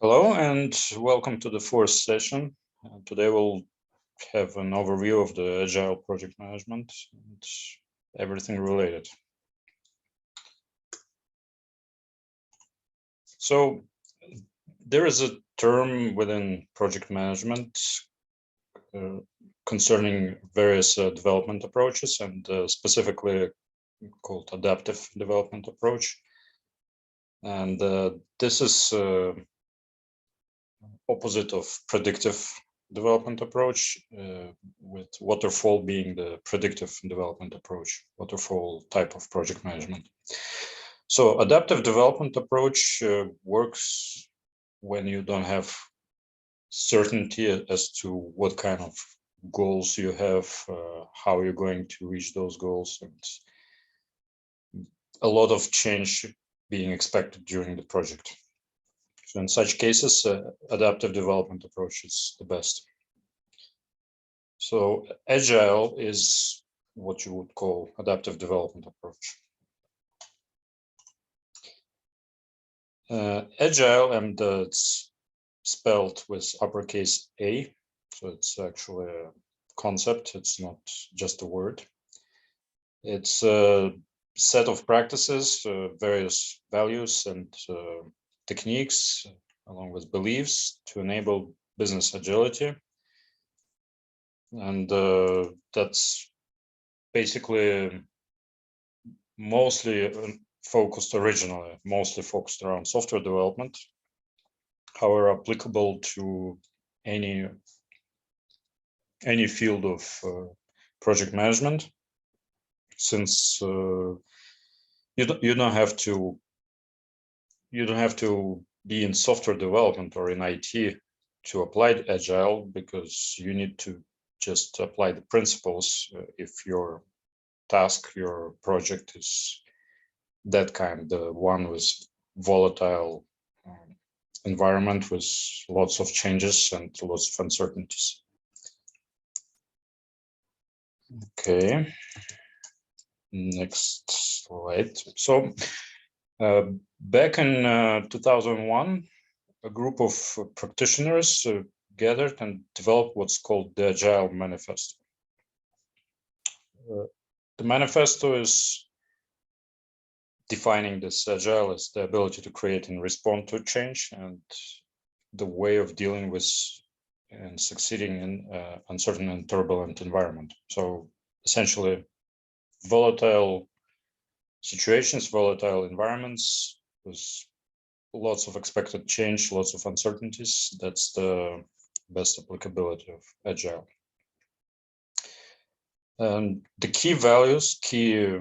Hello and welcome to the fourth session. Today we'll have an overview of the Agile project management and everything related. So there is a term within project management concerning various development approaches and specifically called adaptive development approach. And this is opposite of predictive development approach, with waterfall being the predictive development approach, waterfall type of project management. So adaptive development approach works when you don't have certainty as to what kind of goals you have, how you're going to reach those goals, and a lot of change being expected during the project. So in such cases, adaptive development approach is the best. So Agile is what you would call adaptive development approach. Agile, and it's spelled with uppercase A, so it's actually a concept, it's not just a word. It's a set of practices, various values and techniques, along with beliefs to enable business agility. And that's basically mostly focused around software development, however applicable to any field of project management, since you don't have to be in software development or in IT to apply Agile, because you need to just apply the principles if your task, your project is that kind, the one with volatile environment with lots of changes and lots of uncertainties. Okay, next slide. So back in 2001, a group of practitioners gathered and developed what's called the Agile Manifesto. The manifesto is defining this Agile as the ability to create and respond to change and the way of dealing with and succeeding in uncertain and turbulent environment. So essentially, volatile situations, volatile environments with lots of expected change, lots of uncertainties. That's the best applicability of Agile. And the key values, key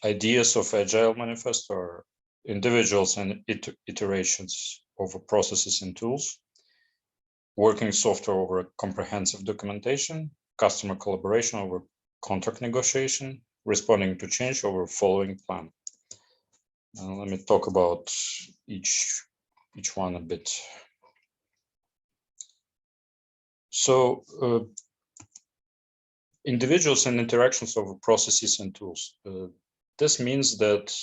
ideas of Agile Manifesto are individuals and iterations over processes and tools, working software over comprehensive documentation, customer collaboration over contract negotiation, responding to change over following plan. Let me talk about each one a bit. So individuals and interactions over processes and tools. This means that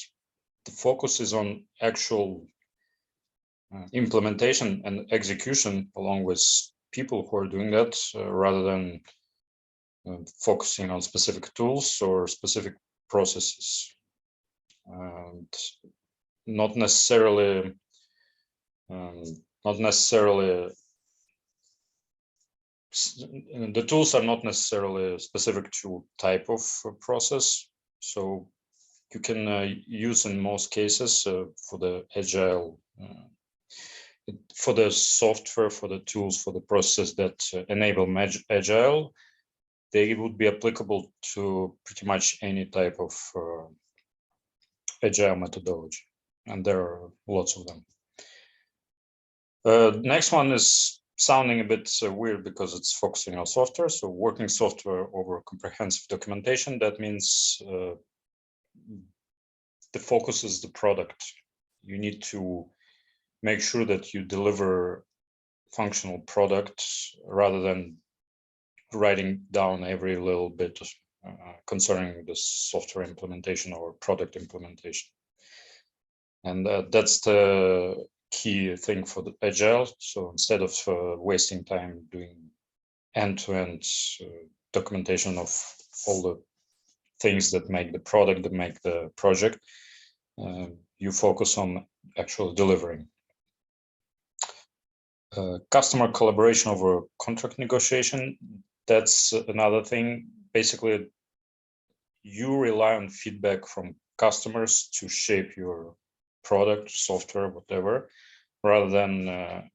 the focus is on actual implementation and execution along with people who are doing that, rather than focusing on specific tools or specific processes. And not necessarily the tools are not necessarily specific to type of process. So you can use in most cases for the Agile, for the software, for the tools, for the process that enable Agile, they would be applicable to pretty much any type of Agile methodology, and there are lots of them. Next one is sounding a bit weird because it's focusing on software. So working software over comprehensive documentation, that means the focus is the product. You need to make sure that you deliver functional products rather than writing down every little bit concerning the software implementation or product implementation. And that's the key thing for the Agile. So instead of wasting time doing end-to-end documentation of all the things that make the product, that make the project, you focus on actually delivering. Customer collaboration over contract negotiation, that's another thing. Basically, you rely on feedback from customers to shape your product, software, whatever, rather than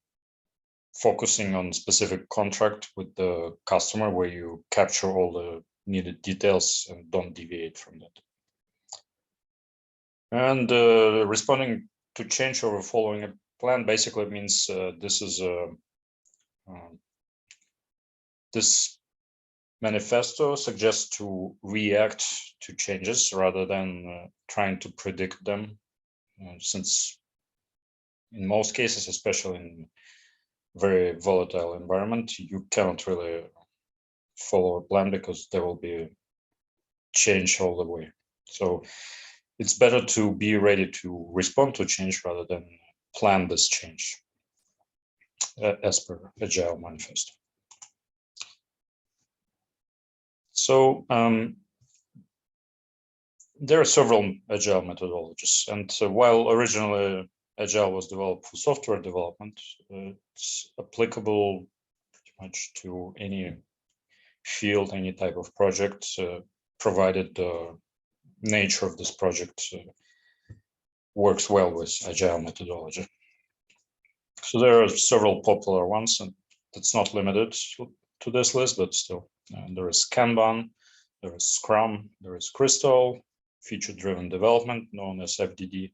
focusing on specific contract with the customer where you capture all the needed details and don't deviate from that. And responding to change over following a plan basically means this manifesto suggests to react to changes rather than trying to predict them, since in most cases, especially in very volatile environment, you cannot really follow a plan because there will be change all the way. So it's better to be ready to respond to change rather than plan this change, as per Agile Manifesto. So there are several Agile methodologies, and while originally Agile was developed for software development, it's applicable pretty much to any field, any type of project, provided the nature of this project works well with Agile methodology. So there are several popular ones, and it's not limited to this list, but still. There is Kanban, there is Scrum, there is Crystal, feature-driven development, known as FDD,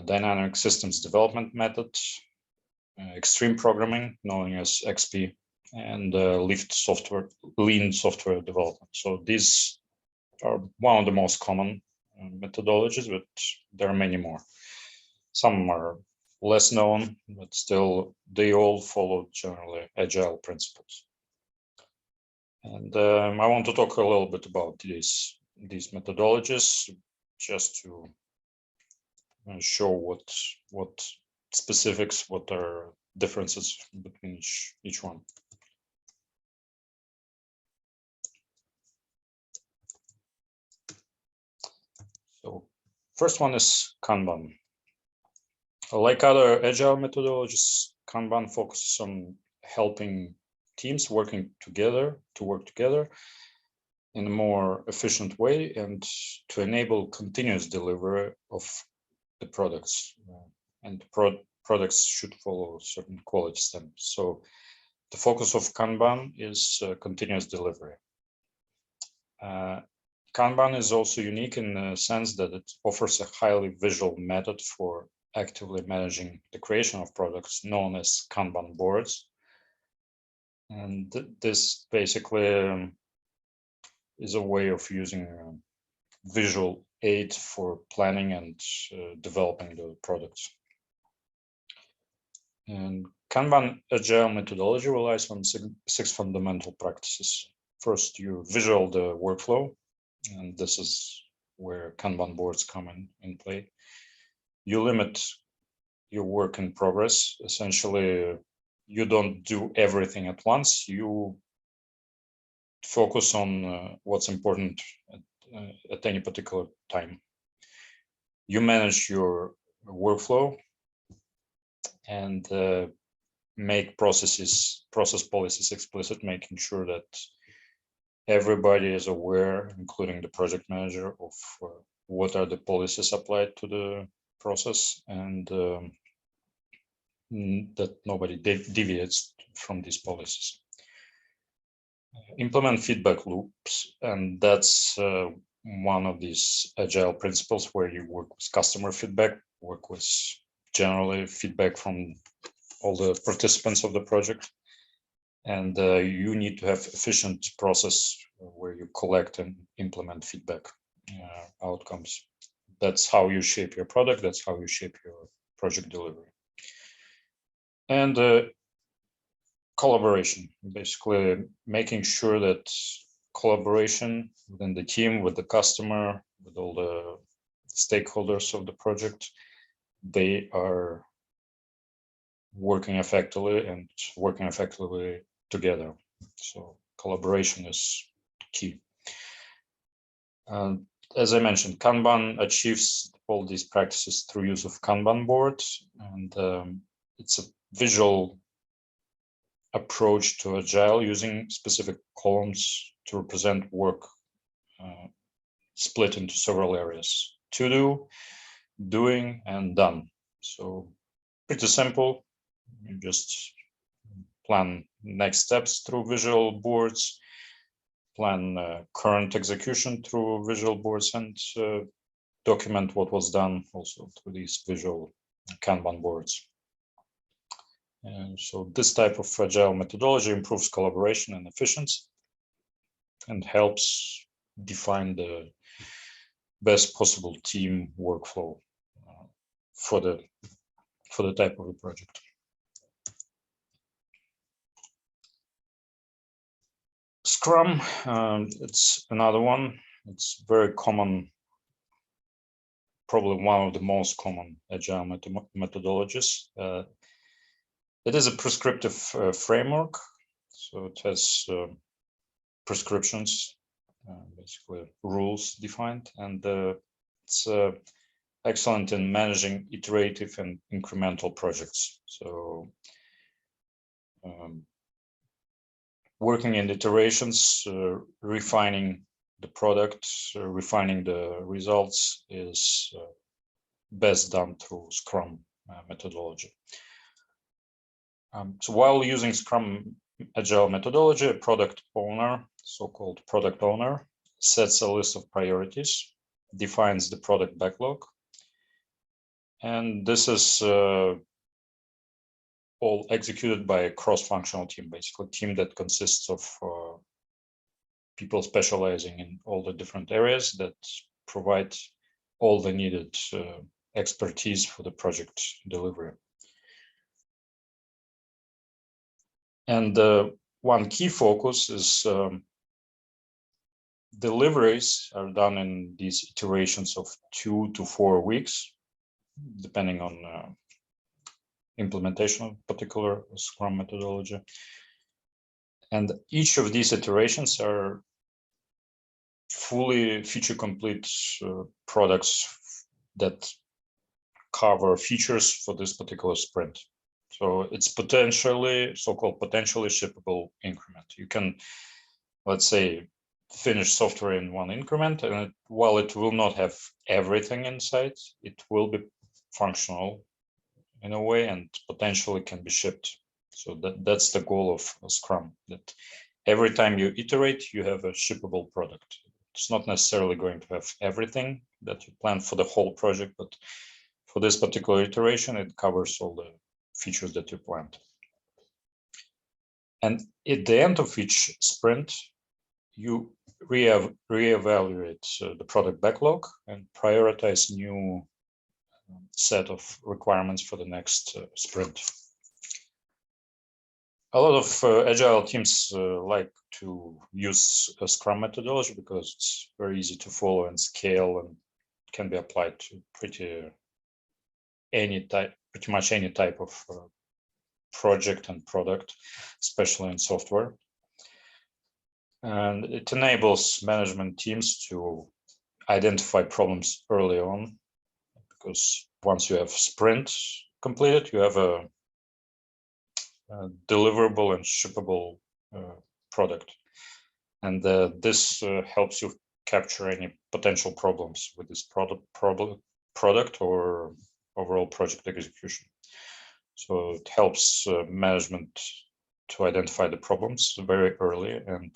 dynamic systems development method, extreme programming, known as XP, and lean software development. So these are one of the most common methodologies, but there are many more. Some are less known, but still they all follow generally Agile principles. And I want to talk a little bit about these methodologies, just to show what specifics, what are differences between each one. So first one is Kanban. Like other Agile methodologies, Kanban focuses on helping teams working together to work together in a more efficient way and to enable continuous delivery of the products. And products should follow certain quality standards. So the focus of Kanban is continuous delivery. Kanban is also unique in the sense that it offers a highly visual method for actively managing the creation of products, known as Kanban Boards. And this basically is a way of using visual aid for planning and developing the products. And Kanban Agile methodology relies on six fundamental practices. First, you visual the workflow, and this is where Kanban boards come in play. You limit your work in progress. Essentially, you don't do everything at once. You focus on what's important at any particular time. You manage your workflow and make process policies explicit, making sure that everybody is aware, including the project manager, of what are the policies applied to the process, and that nobody deviates from these policies. Implement feedback loops, and that's one of these Agile principles where you work with customer feedback, work with generally feedback from all the participants of the project, and you need to have efficient process where you collect and implement feedback outcomes. That's how you shape your product, that's how you shape your project delivery. And collaboration, basically making sure that collaboration within the team, with the customer, with all the stakeholders of the project, they are working effectively and working effectively together. So collaboration is key. As I mentioned, Kanban achieves all these practices through use of Kanban boards, and it's a visual approach to Agile using specific columns to represent work split into several areas: to do, doing, and done. So pretty simple. You just plan next steps through visual boards, plan current execution through visual boards, and document what was done also through these visual Kanban boards. And so this type of Agile methodology improves collaboration and efficiency and helps define the best possible team workflow for the type of the project. Scrum, it's another one. It's very common, probably one of the most common Agile methodologies. It is a prescriptive framework, so it has prescriptions, basically rules defined, and it's excellent in managing iterative and incremental projects. So working in iterations, refining the product, refining the results is best done through Scrum methodology. So while using Scrum Agile methodology, a product owner, so-called product owner, sets a list of priorities, defines the product backlog, and this is all executed by a cross-functional team, basically a team that consists of people specializing in all the different areas that provide all the needed expertise for the project delivery. And one key focus is deliveries are done in these iterations of 2 to 4 weeks, depending on implementation of particular Scrum methodology. And each of these iterations are fully feature complete products that cover features for this particular sprint. So it's potentially, so-called potentially shippable increment. You can, let's say, finish software in one increment, and while it will not have everything inside, it will be functional in a way and potentially can be shipped. So that's the goal of Scrum, that every time you iterate, you have a shippable product. It's not necessarily going to have everything that you plan for the whole project, but for this particular iteration, it covers all the features that you planned. And at the end of each sprint, you reevaluate the product backlog and prioritize new set of requirements for the next sprint. A lot of Agile teams like to use a Scrum methodology because it's very easy to follow and scale, and can be applied to pretty much any type of project and product, especially in software. And it enables management teams to identify problems early on, because once you have sprint completed, you have a deliverable and shippable product. And this helps you capture any potential problems with this product or overall project execution. So it helps management to identify the problems very early, and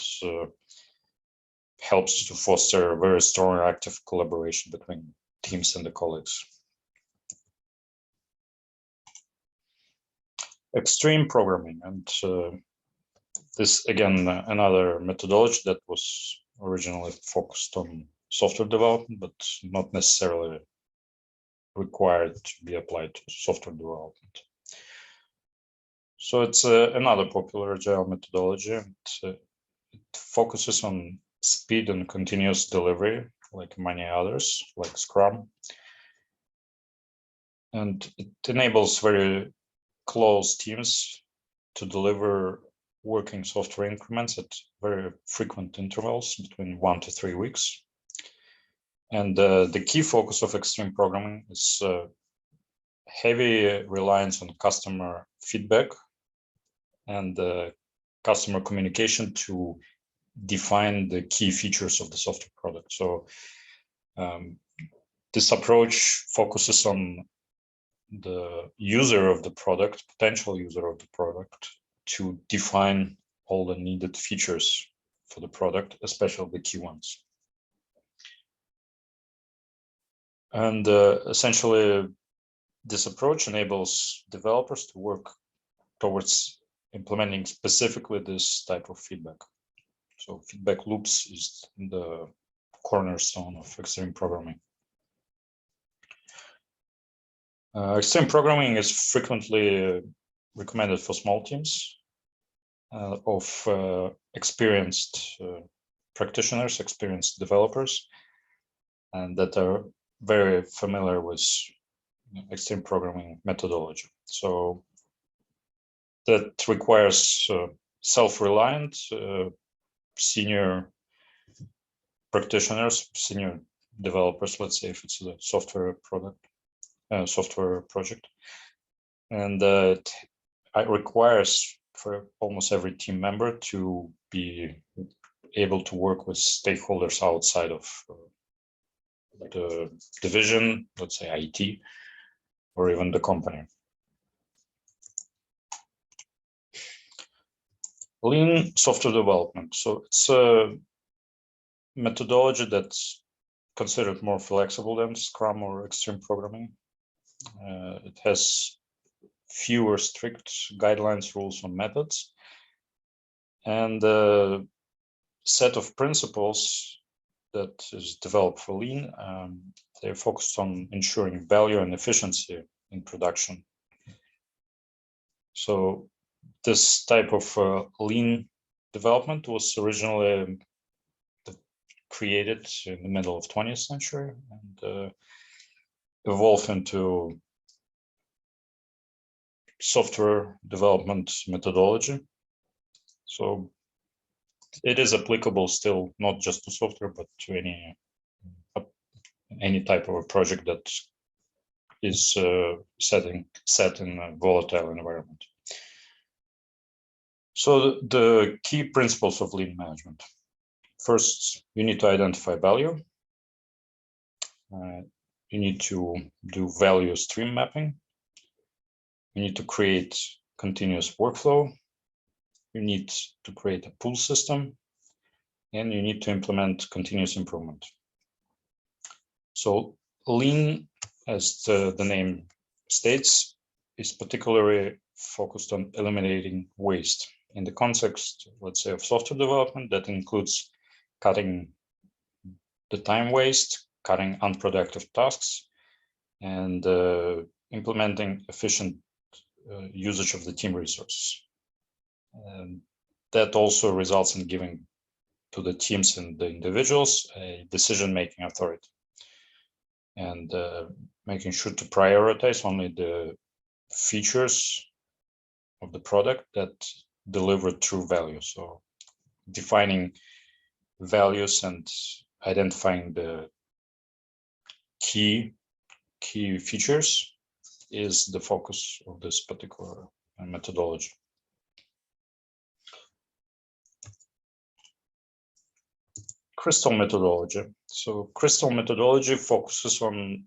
helps to foster a very strong active collaboration between teams and the colleagues. Extreme programming, and this again another methodology that was originally focused on software development, but not necessarily required to be applied to software development. So it's another popular Agile methodology. It focuses on speed and continuous delivery, like many others, like Scrum. And it enables very close teams to deliver working software increments at very frequent intervals between 1 to 3 weeks. And the key focus of extreme programming is heavy reliance on customer feedback and customer communication to define the key features of the software product. So this approach focuses on the user of the product, potential user of the product, to define all the needed features for the product, especially the key ones. And essentially, this approach enables developers to work towards implementing specifically this type of feedback. So feedback loops is the cornerstone of extreme programming. Extreme programming is frequently recommended for small teams of experienced practitioners, experienced developers, and that are very familiar with extreme programming methodology. So that requires self-reliant senior practitioners, senior developers, let's say if it's a software product, software project. And it requires for almost every team member to be able to work with stakeholders outside of the division, let's say IT, or even the company. Lean software development. So it's a methodology that's considered more flexible than Scrum or extreme programming. It has fewer strict guidelines, rules, and methods, and a set of principles that is developed for Lean. They're focused on ensuring value and efficiency in production. So this type of Lean development was originally created in the middle of 20th century and evolved into software development methodology. So it is applicable still not just to software, but to any type of a project that is set in a volatile environment. So the key principles of Lean management. First, you need to identify value. You need to do value stream mapping. You need to create continuous workflow. You need to create a pull system, and you need to implement continuous improvement. So Lean, as the name states, is particularly focused on eliminating waste. In the context, let's say, of software development, that includes cutting the time waste, cutting unproductive tasks, and implementing efficient usage of the team resources. And that also results in giving to the teams and the individuals a decision-making authority, and making sure to prioritize only the features of the product that deliver true value. So defining values and identifying the key features is the focus of this particular methodology. Crystal methodology. So Crystal methodology focuses on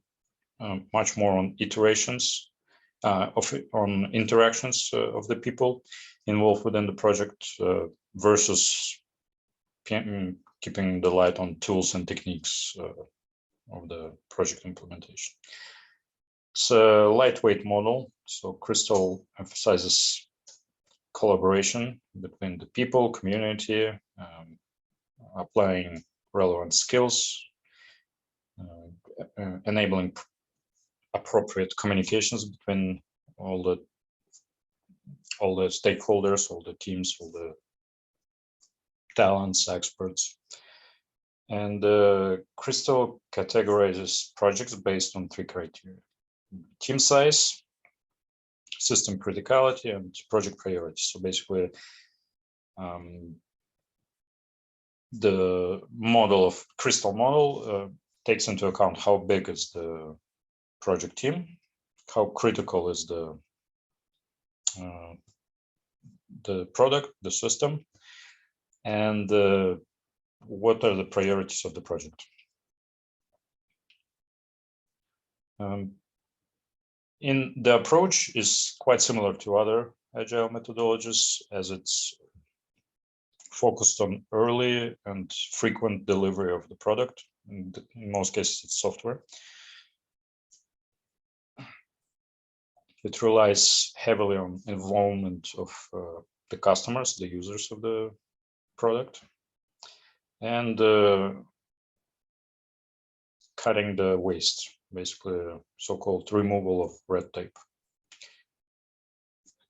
much more on iterations on interactions of the people involved within the project versus keeping the light on tools and techniques of the project implementation. It's a lightweight model, so Crystal emphasizes collaboration between the people, community, applying relevant skills, enabling appropriate communications between all the stakeholders, all the teams, all the talents, experts. And Crystal categorizes projects based on 3 criteria: team size, system criticality, and project priority. So basically, the model of crystal model takes into account how big is the project team, how critical is the product, the system, and what are the priorities of the project. In the approach is quite similar to other agile methodologies, as it's focused on early and frequent delivery of the product. In most cases, it's software. It relies heavily on involvement of the customers, the users of the product, and cutting the waste, basically so-called removal of red tape.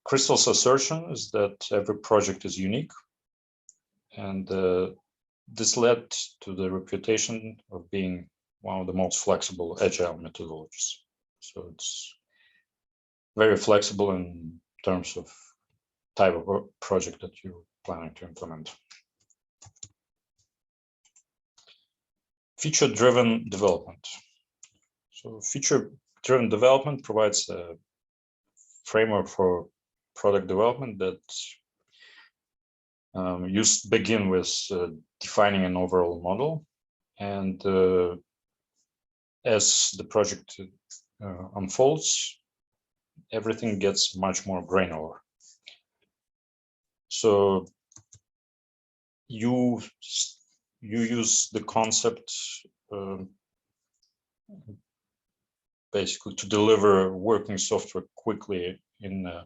Crystal's assertion is that every project is unique, and this led to the reputation of being one of the most flexible agile methodologies. So it's very flexible in terms of type of project that you're planning to implement. Feature-driven development. So feature-driven development provides a framework for product development that you begin with defining an overall model, and as the project unfolds, everything gets much more granular. So you use the concept basically to deliver working software quickly in a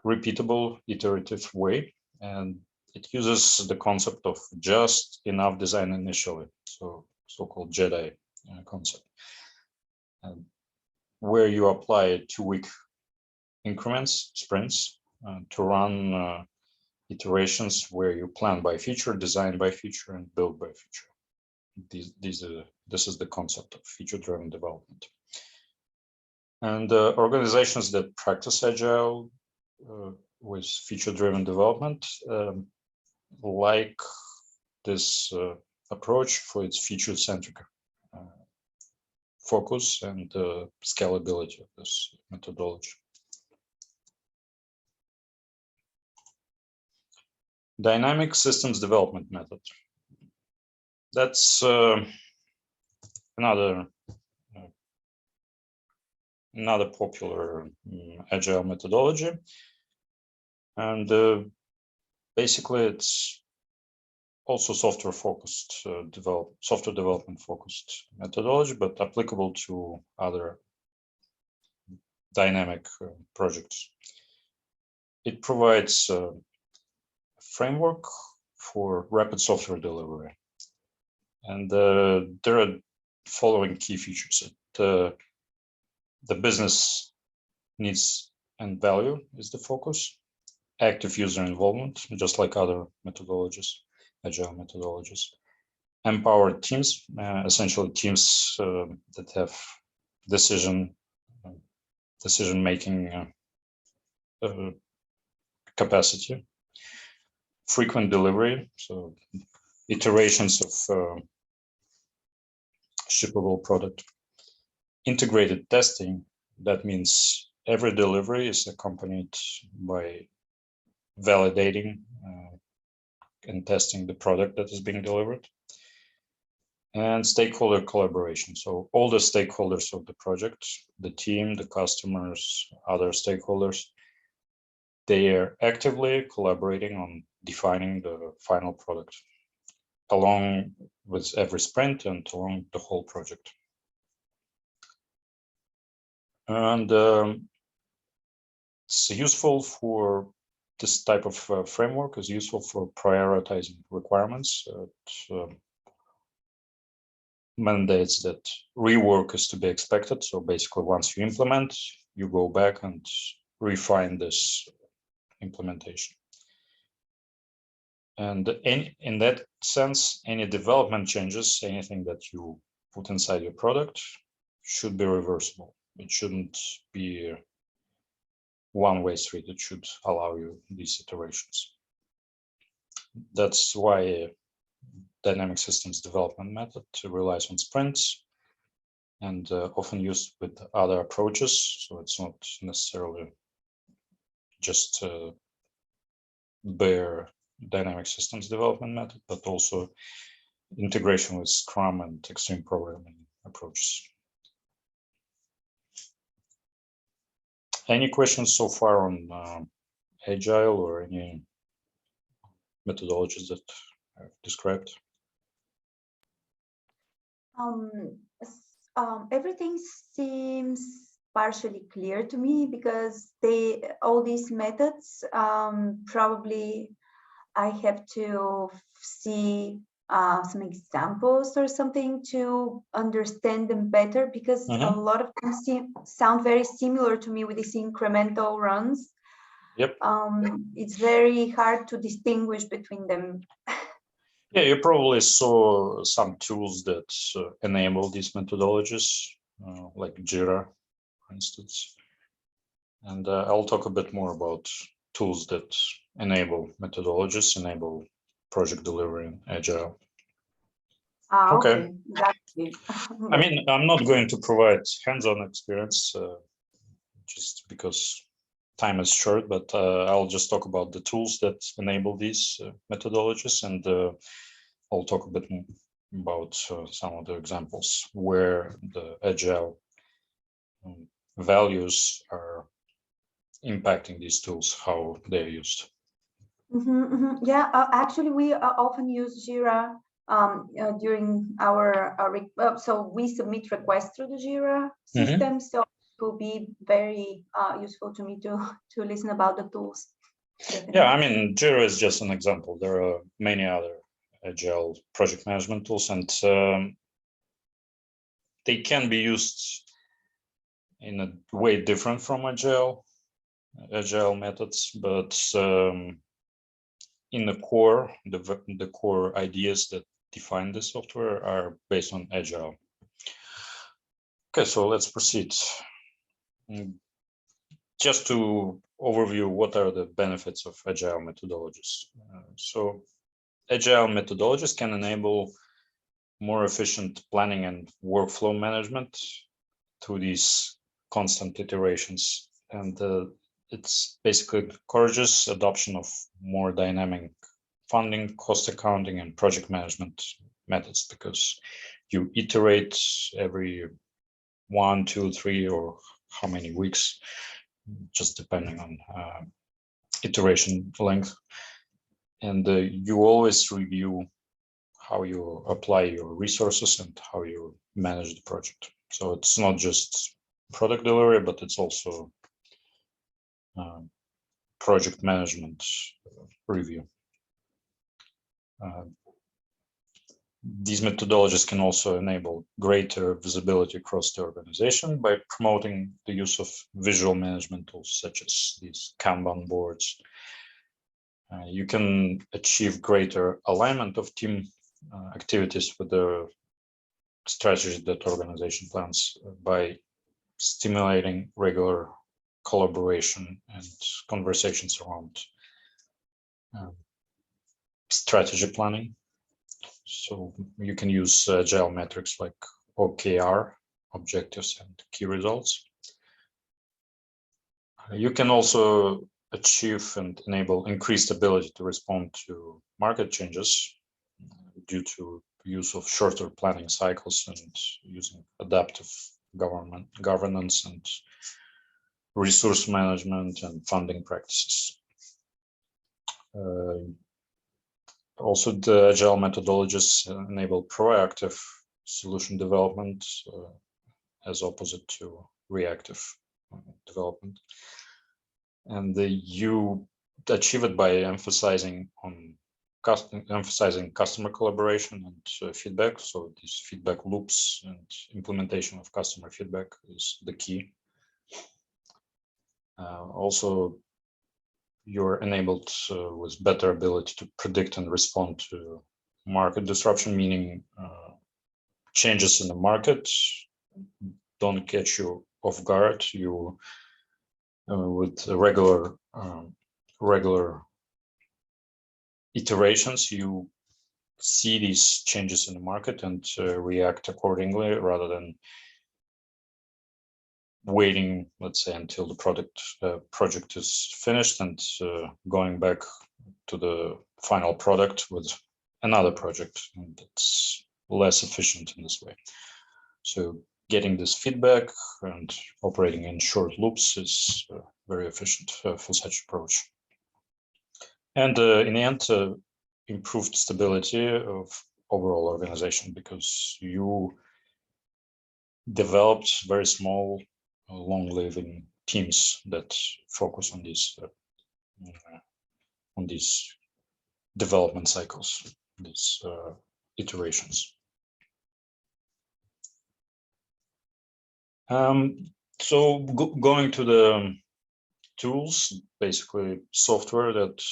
repeatable, iterative way, and it uses the concept of just enough design initially, so-called JEDI concept, where you apply 2-week increments, sprints, to run iterations where you plan by feature, design by feature, and build by feature. This is the concept of feature-driven development. And organizations that practice Agile with feature-driven development like this approach for its feature-centric focus and scalability of this methodology. Dynamic systems development method. That's another popular Agile methodology, and basically it's also software focused, software development focused methodology, but applicable to other dynamic projects. It provides a framework for rapid software delivery, and there are following key features. The business needs and value is the focus. Active user involvement, just like other methodologies, Agile methodologies. Empowered teams, essentially teams that have decision-making capacity. Frequent delivery, so iterations of shippable product. Integrated testing, that means every delivery is accompanied by validating and testing the product that is being delivered. And stakeholder collaboration, so all the stakeholders of the project, the team, the customers, other stakeholders, they are actively collaborating on defining the final product along with every sprint and along the whole project. And it's useful for this type of framework is useful for prioritizing requirements. It mandates that rework is to be expected. So basically, once you implement, you go back and refine this implementation. And in that sense, any development changes, anything that you put inside your product should be reversible. It shouldn't be one-way street. It should allow you these iterations. That's why dynamic systems development method relies on sprints and often used with other approaches. So it's not necessarily just bare dynamic systems development method, but also integration with Scrum and extreme programming approaches. Any questions so far on Agile or any methodologies that I've described? Everything seems partially clear to me, because all these methods, probably I have to see some examples or something to understand them better, because a lot of them sound very similar to me with these incremental runs. Yep. It's very hard to distinguish between them. Yeah, you probably saw some tools that enable these methodologies, like Jira, for instance. And I'll talk a bit more about tools that enable methodologies, enable project delivery in Agile. Okay. I mean, I'm not going to provide hands-on experience just because time is short, but I'll just talk about the tools that enable these methodologies, and I'll talk a bit more about some of the examples where the Agile values are impacting these tools, how they're used. Yeah, actually, we often use Jira during our so we submit requests through the Jira system. So it will be very useful to me to listen about the tools. Definitely. Yeah, I mean, Jira is just an example. There are many other Agile project management tools, and they can be used in a way different from Agile methods, but in the core, the core ideas that define the software are based on Agile. Okay, so let's proceed. Just to overview, what are the benefits of Agile methodologies? So Agile methodologies can enable more efficient planning and workflow management through these constant iterations. And it's basically encourages adoption of more dynamic funding, cost accounting, and project management methods, because you iterate every 1, 2, 3, or how many weeks, just depending on iteration length. And you always review how you apply your resources and how you manage the project. So it's not just product delivery, but it's also project management review. These methodologies can also enable greater visibility across the organization by promoting the use of visual management tools such as these Kanban boards. You can achieve greater alignment of team activities with the strategy that organization plans by stimulating regular collaboration and conversations around strategy planning. So you can use Agile metrics like OKR, objectives and key results. You can also achieve and enable increased ability to respond to market changes due to use of shorter planning cycles and using adaptive governance and resource management and funding practices. Also, the Agile methodologies enable proactive solution development as opposite to reactive development. And you achieve it by emphasizing customer collaboration and feedback. So these feedback loops and implementation of customer feedback is the key. Also, you're enabled with better ability to predict and respond to market disruption, meaning changes in the market don't catch you off guard. You with regular iterations, you see these changes in the market and react accordingly, rather than waiting, let's say, until the project is finished and going back to the final product with another project. And it's less efficient in this way. So getting this feedback and operating in short loops is very efficient for such approach. And in the end, improved stability of overall organization, because you developed very small, long-living teams that focus on these development cycles, these iterations. So going to the tools, basically software that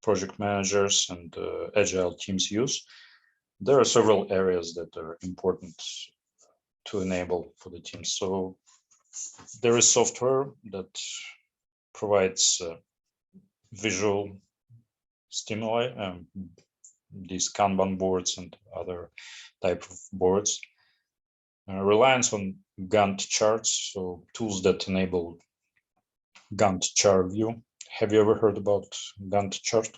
project managers and agile teams use, there are several areas that are important to enable for the teams. So there is software that provides visual stimuli, these Kanban boards and other type of boards. Reliance on Gantt charts, so tools that enable Gantt chart view. Have you ever heard about Gantt chart?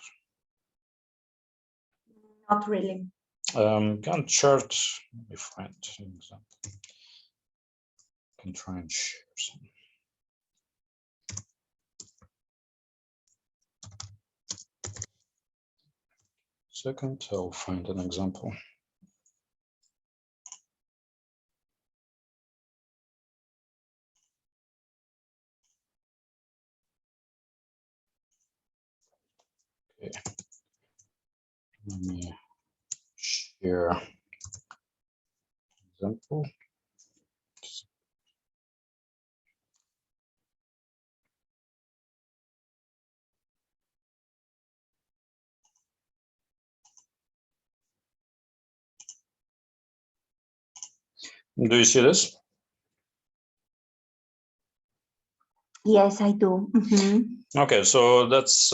Not really. Gantt chart, let me find an example. I can try and share some. Second, I'll find an example. Okay. Let me share example. Do you see this? Yes, I do. Mm-hmm. Okay, so that's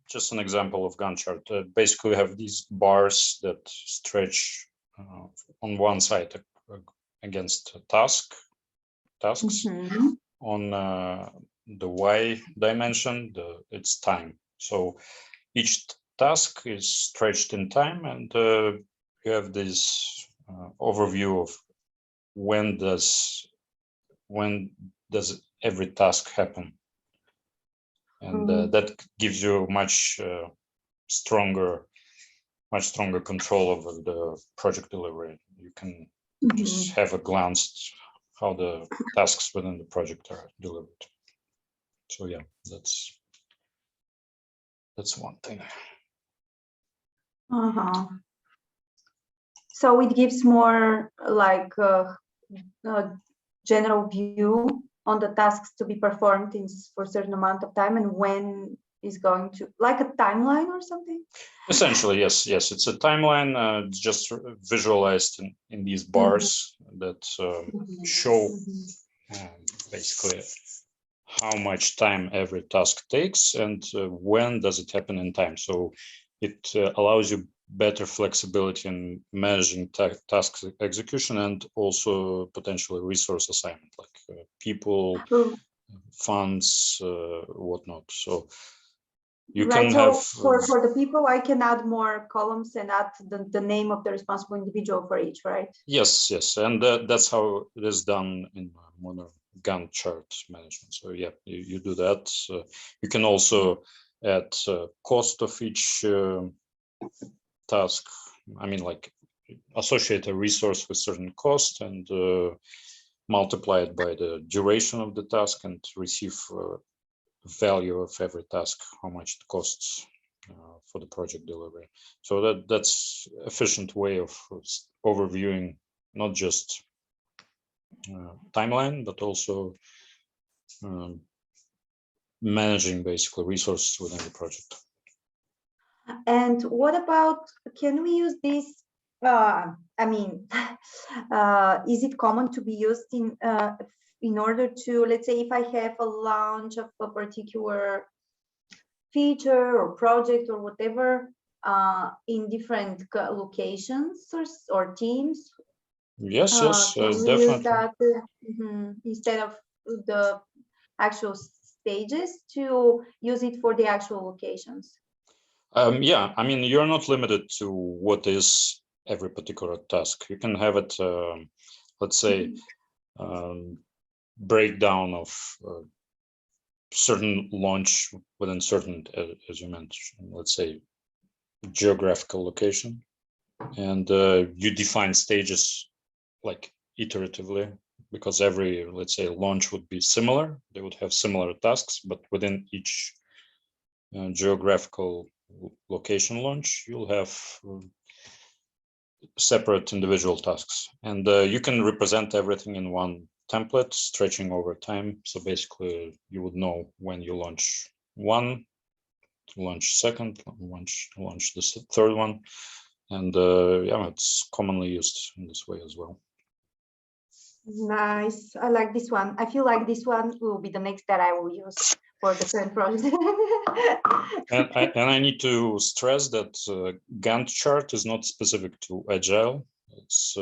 just an example of Gantt chart. Basically, we have these bars that stretch on one side against tasks. Mm-hmm. On the Y dimension, it's time. So each task is stretched in time, and you have this overview of when does every task happen, and that gives you much stronger control over the project delivery. You can just have a glance how the tasks within the project are delivered. So yeah, that's one thing. So it gives more like general view on the tasks to be performed for a certain amount of time, and when is going to, like a timeline or something? Essentially, yes. It's a timeline, just visualized in these bars that show basically how much time every task takes and when does it happen in time. So it allows you better flexibility in managing task execution and also potentially resource assignment, like people, funds, whatnot. So you can have for the people, I can add more columns and add the name of the responsible individual for each, right? Yes, and that's how it is done in modern Gantt chart management. So yeah, you do that. You can also add cost of each task. I mean, like associate a resource with certain cost and multiply it by the duration of the task and receive value of every task, how much it costs for the project delivery. So that's efficient way of overviewing not just timeline, but also managing basically resources within the project. And what about, can we use this? I mean, is it common to be used in in order to, let's say, if I have a launch of a particular feature or project or whatever in different locations or teams. Yes, yes, Can we use definitely. that instead of the actual stages to use it for the actual locations? Yeah, I mean, you're not limited to what is every particular task. You can have it, let's say, breakdown of certain launch within certain, as you mentioned, let's say, geographical location, and you define stages like iteratively, because every, let's say, launch would be similar. They would have similar tasks, but within each geographical location launch, you'll have separate individual tasks, and you can represent everything in one template stretching over time. So basically you would know when you launch one, launch second, launch the third one, and yeah, it's commonly used in this way as well. Nice. I like this one. I feel like this one will be the next that I will use for the current project. and I need to stress that Gantt chart is not specific to Agile. It's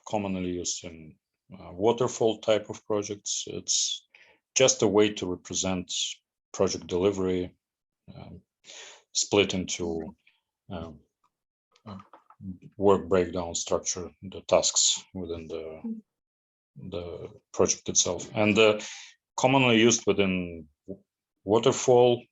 commonly used in waterfall type of projects. It's just a way to represent project delivery, split into work breakdown structure, the tasks within the project itself, and commonly used within waterfall,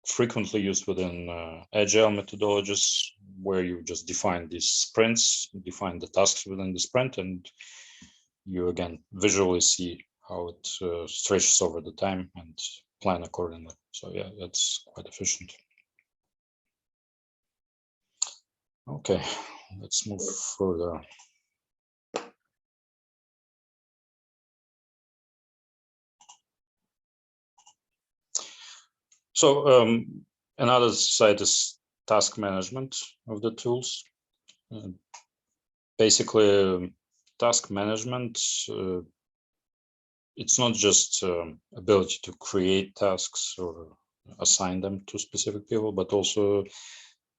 frequently used within Agile methodologies, where you just define these sprints, define the tasks within the sprint, and you again visually see how it stretches over the time and plan accordingly. So yeah, that's quite efficient. Okay, let's move further. So another side is task management of the tools. Basically, task management, it's not just ability to create tasks or assign them to specific people, but also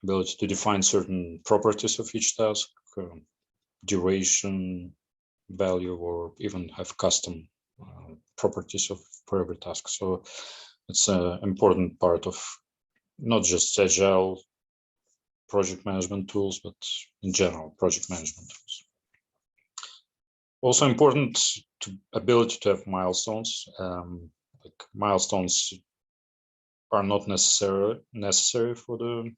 ability to define certain properties of each task, duration, value, or even have custom properties for every task. So it's an important part of not just Agile project management tools, but in general project management tools. Also important to ability to have milestones. Like milestones are not necessary for the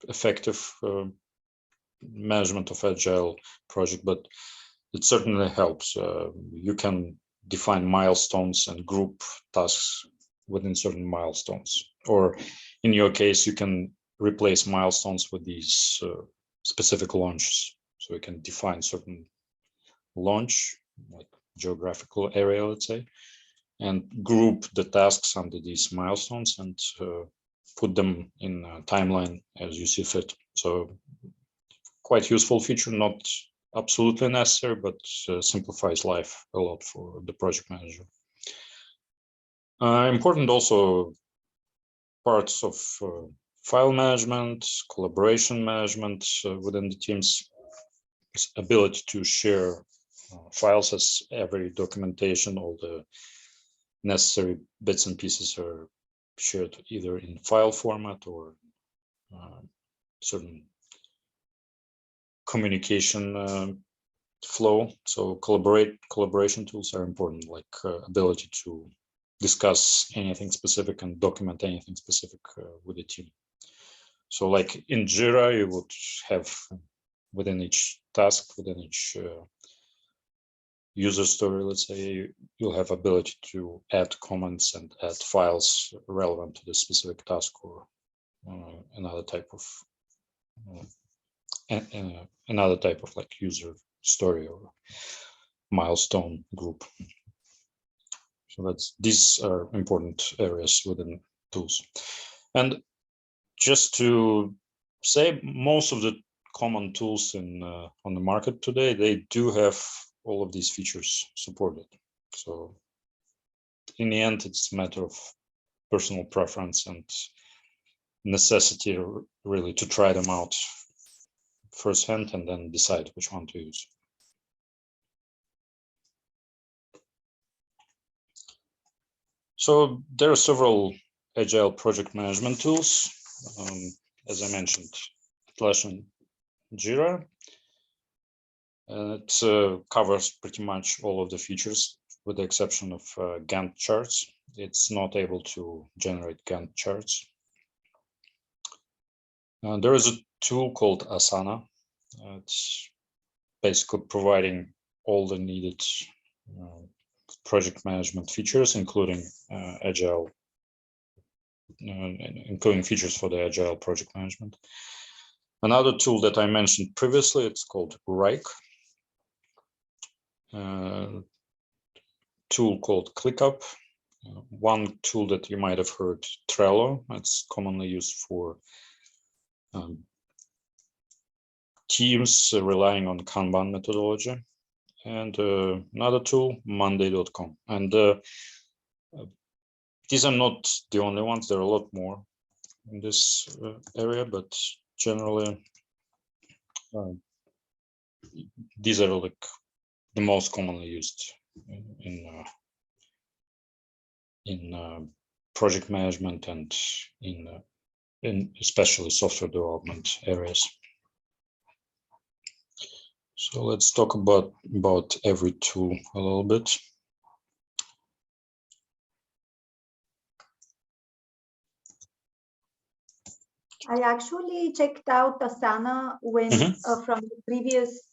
effective management of Agile project, but it certainly helps. You can define milestones and group tasks within certain milestones, or in your case, you can replace milestones with these specific launches. So you can define certain launch, like geographical area, let's say, and group the tasks under these milestones and put them in a timeline as you see fit. So quite useful feature, not absolutely necessary, but simplifies life a lot for the project manager. Important also parts of file management, collaboration management within the teams, ability to share files, as every documentation, all the necessary bits and pieces are shared either in file format or certain communication flow. So collaboration tools are important, like ability to discuss anything specific and document anything specific with the team. So like in Jira, you would have within each task, within each user story, let's say, you'll have ability to add comments and add files relevant to the specific task or another type of like user story or milestone group. So these are important areas within tools. And just to say, most of the common tools on the market today, they do have all of these features supported. So in the end, it's a matter of personal preference and necessity really to try them out firsthand and then decide which one to use. So there are several agile project management tools, as I mentioned, Atlassian Jira. It covers pretty much all of the features with the exception of Gantt charts. It's not able to generate Gantt charts. There is a tool called Asana. It's basically providing all the needed project management features, including agile, including features for the agile project management. Another tool that I mentioned previously, it's called Rike. Tool called ClickUp. One tool that you might have heard, Trello. It's commonly used for teams relying on Kanban methodology. And another tool, Monday.com. And these are not the only ones. There are a lot more in this area, but generally, these are like the most commonly used in project management and in especially software development areas. So let's talk about every tool a little bit. I actually checked out Asana when from the previous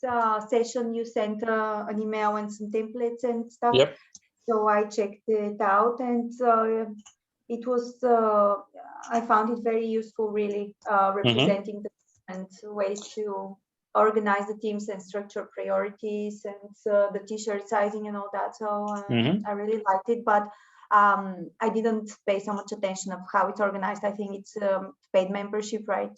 session you sent an email and some templates and stuff. Yep. So I checked it out and it was, I found it very useful, really, representing the different ways to organize the teams and structure priorities and the t-shirt sizing and all that. So I really liked it, but I didn't pay so much attention of how it's organized. I think it's paid membership, right?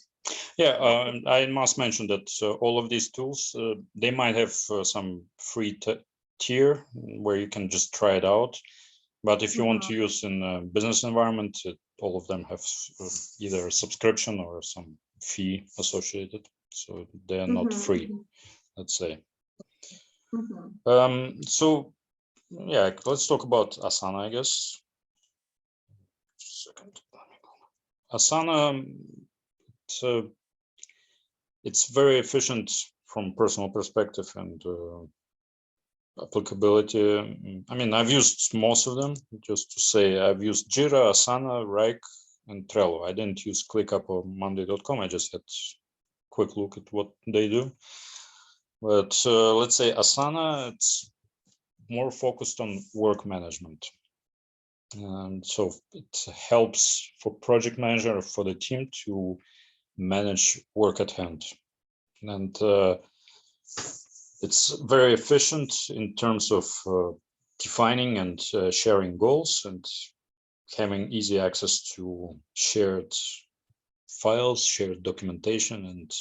Yeah, I must mention that all of these tools, they might have some free tier where you can just try it out. But if you want to use in a business environment, all of them have either a subscription or some fee associated. So they are not free, let's say. So yeah, let's talk about Asana, I guess. Just a second. Asana, it's very efficient from personal perspective and applicability. I mean, I've used most of them. Just to say, I've used Jira, Asana, Rike, and Trello. I didn't use ClickUp or Monday.com. I just had a quick look at what they do. But let's say Asana, it's more focused on work management. And so it helps for project manager, for the team to manage work at hand. And it's very efficient in terms of defining and sharing goals and having easy access to shared files, shared documentation, and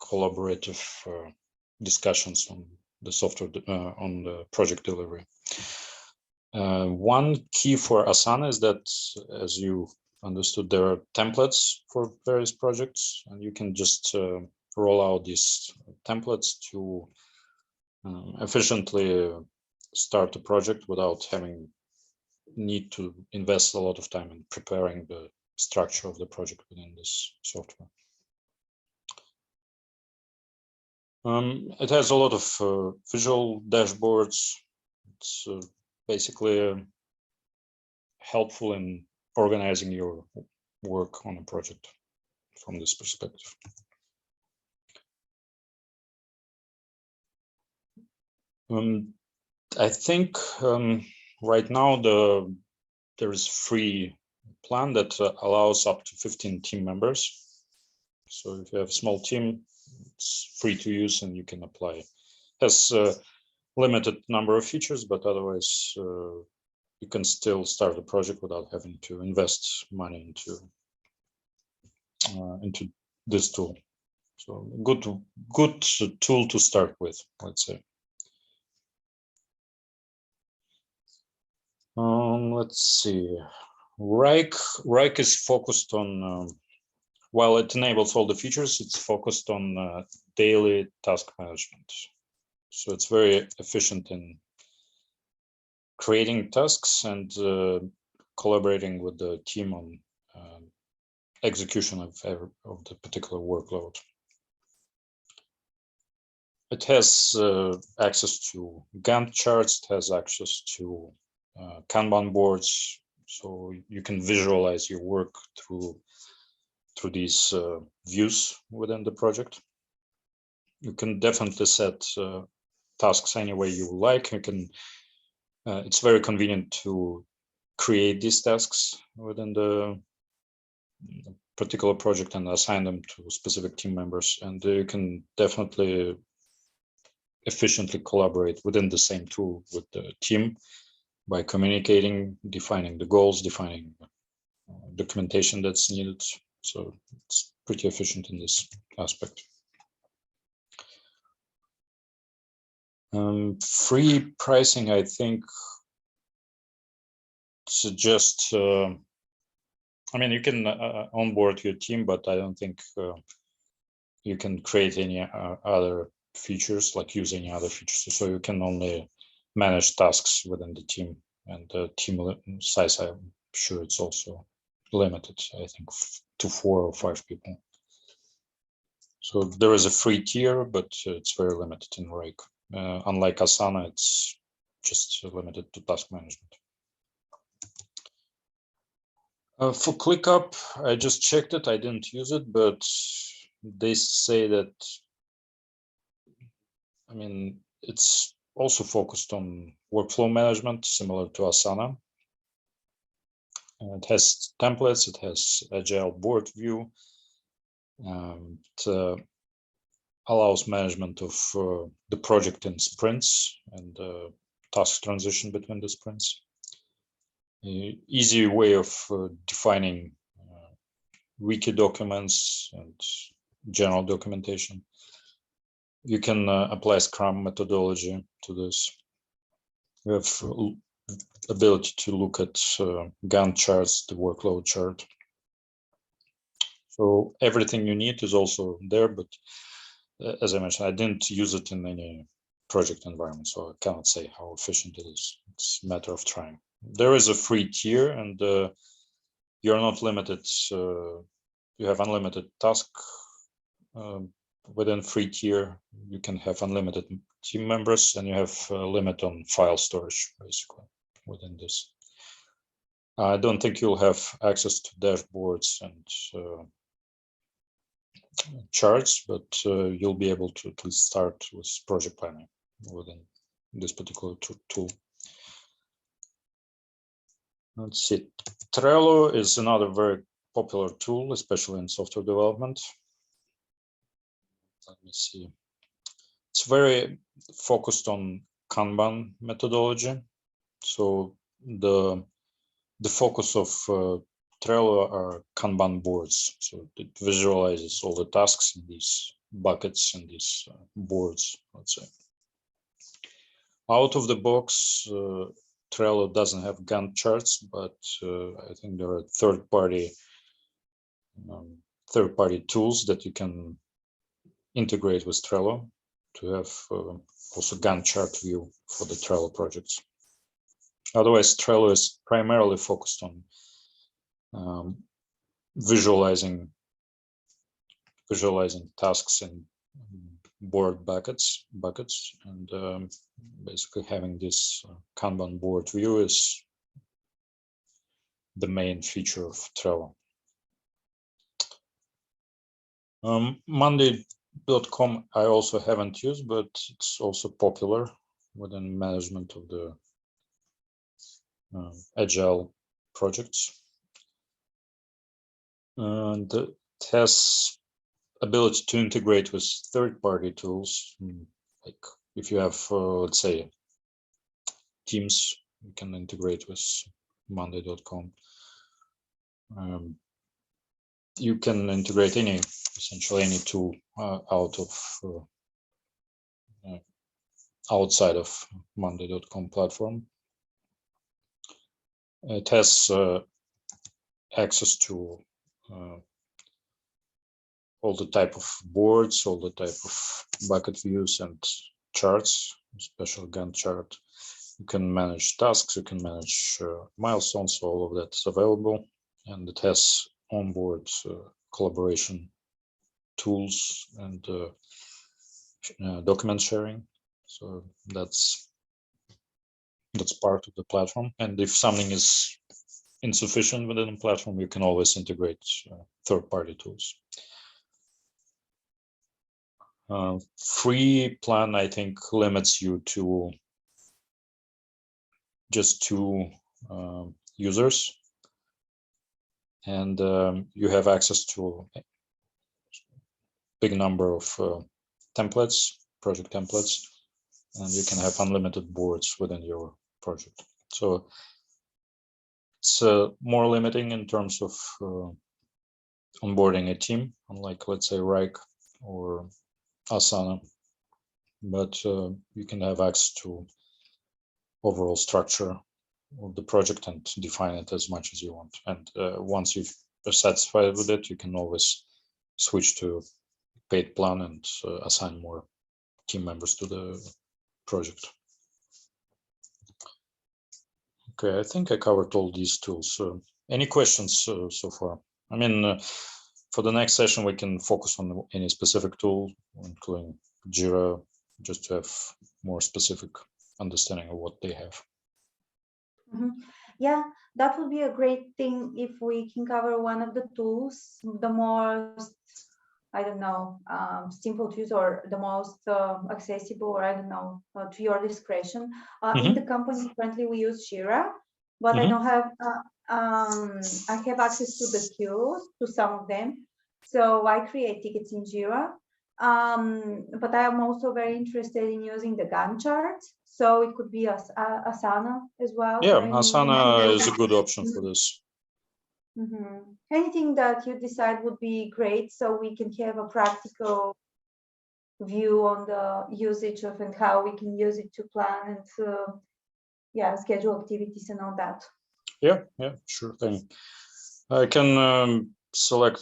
collaborative discussions on the software, on the project delivery. One key for Asana is that, as you understood, there are templates for various projects, and you can just roll out these templates to efficiently start a project without having need to invest a lot of time in preparing the structure of the project within this software. It has a lot of visual dashboards. It's basically helpful in organizing your work on a project from this perspective. I think right now there is free plan that allows up to 15 team members. So if you have a small team, it's free to use and you can apply. It has a limited number of features, but otherwise you can still start a project without having to invest money into this tool. So good tool to start with, let's say. Let's see. Rike is focused on, while it enables all the features, it's focused on daily task management. So it's very efficient in creating tasks and collaborating with the team on execution of the particular workload. It has access to Gantt charts, it has access to Kanban boards, so you can visualize your work through these views within the project. You can definitely set tasks any way you like. You can. It's very convenient to create these tasks within the particular project and assign them to specific team members, and you can definitely efficiently collaborate within the same tool with the team by communicating, defining the goals, defining documentation that's needed. So it's pretty efficient in this aspect. Free pricing, I think, suggest, I mean, you can onboard your team, but I don't think you can create any other features, like use any other features. So you can only manage tasks within the team, and the team size, I'm sure it's also limited, I think, to 4 or 5 people. So there is a free tier, but it's very limited in Rike. Unlike Asana, it's just limited to task management. For ClickUp, I just checked it. I didn't use it, but they say that, I mean, it's also focused on workflow management, similar to Asana. It has templates, it has Agile board view, it allows management of the project in sprints and task transition between the sprints. Easy way of defining wiki documents and general documentation. You can apply Scrum methodology to this. You have ability to look at Gantt charts, the workload chart. So everything you need is also there, but as I mentioned, I didn't use it in any project environment, so I cannot say how efficient it is. It's a matter of trying. There is a free tier, and you're not limited. You have unlimited task within free tier. You can have unlimited team members, and you have a limit on file storage, basically, within this. I don't think you'll have access to dashboards and charts, but you'll be able to at least start with project planning within this particular tool. Let's see. Trello is another very popular tool, especially in software development. Let me see. It's very focused on Kanban methodology. So the focus of Trello are Kanban boards. So it visualizes all the tasks in these buckets and these boards, let's say. Out of the box, Trello doesn't have Gantt charts, but I think there are third-party tools that you can integrate with Trello to have also Gantt chart view for the Trello projects. Otherwise, Trello is primarily focused on visualizing tasks in board buckets, and basically having this Kanban board view is the main feature of Trello. Monday.com I also haven't used, but it's also popular within management of the Agile projects. And it has ability to integrate with third-party tools. Like if you have, let's say, Teams, you can integrate with Monday.com. You can integrate essentially any tool outside of Monday.com platform. It has access to all the type of boards, all the type of bucket views and charts, special Gantt chart. You can manage tasks, you can manage milestones, all of that is available. And it has onboard collaboration tools and document sharing. So that's part of the platform. And if something is insufficient within the platform, you can always integrate third-party tools. Free plan, I think, limits you to just 2 users, and you have access to a big number of templates, project templates, and you can have unlimited boards within your project. So it's more limiting in terms of onboarding a team, unlike, let's say, Rike or Asana, but you can have access to overall structure of the project and define it as much as you want. And once you're satisfied with it, you can always switch to paid plan and assign more team members to the project. Okay, I think I covered all these tools. Any questions so far? I mean, for the next session, we can focus on any specific tool, including Jira, just to have more specific understanding of what they have. Yeah, that would be a great thing if we can cover one of the tools, the most, I don't know, simple to use or the most accessible, or I don't know, to your discretion. In the company, currently we use Jira, but I don't have, I have access to the queues, to some of them. So I create tickets in Jira. But I am also very interested in using the Gantt chart. So it could be Asana as well. Yeah, Asana is a good option for this. Anything that you decide would be great, so we can have a practical view on the usage of and how we can use it to plan and schedule activities and all that. Yeah, sure thing. I can select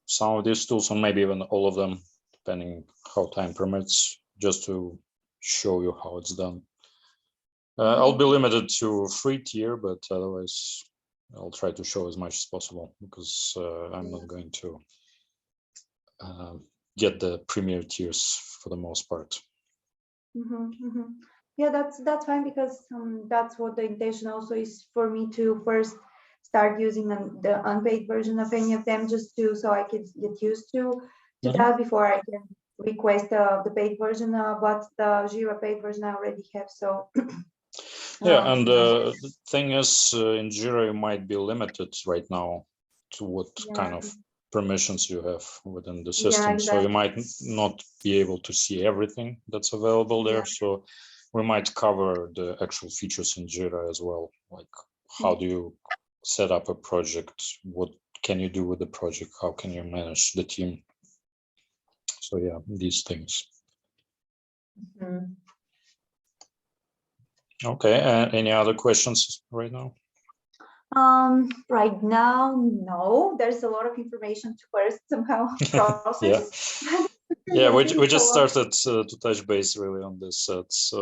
some of these tools, or maybe even all of them, depending how time permits, just to show you how it's done. I'll be limited to free tier, but otherwise I'll try to show as much as possible, because I'm not going to get the premier tiers for the most part. Yeah, that's fine, because that's what the intention also is, for me to first start using the unpaid version of any of them, just so I can get used to that before I can request the paid version. But the Jira paid version I already have, so. Yeah, and the thing is, in Jira, you might be limited right now to what kind of permissions you have within the system. So you might not be able to see everything that's available there. So we might cover the actual features in Jira as well. Like, how do you set up a project? What can you do with the project? How can you manage the team? So yeah, these things. Okay, any other questions right now? Right now, no. There's a lot of information to first somehow process. Yeah, we just started to touch base really on this. It's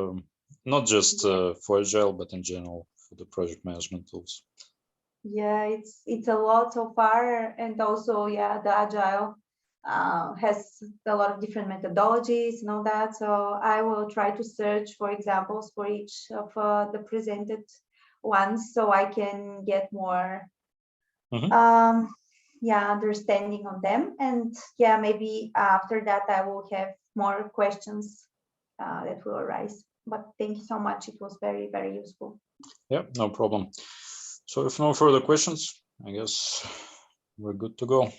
not just for Agile, but in general for the project management tools. Yeah, it's a lot so far, and also the Agile has a lot of different methodologies and all that. So I will try to search for examples for each of the presented ones, so I can get more understanding on them. And maybe after that I will have more questions that will arise. But thank you so much. It was very, very useful. Yeah, no problem. So if no further questions, I guess we're good to go.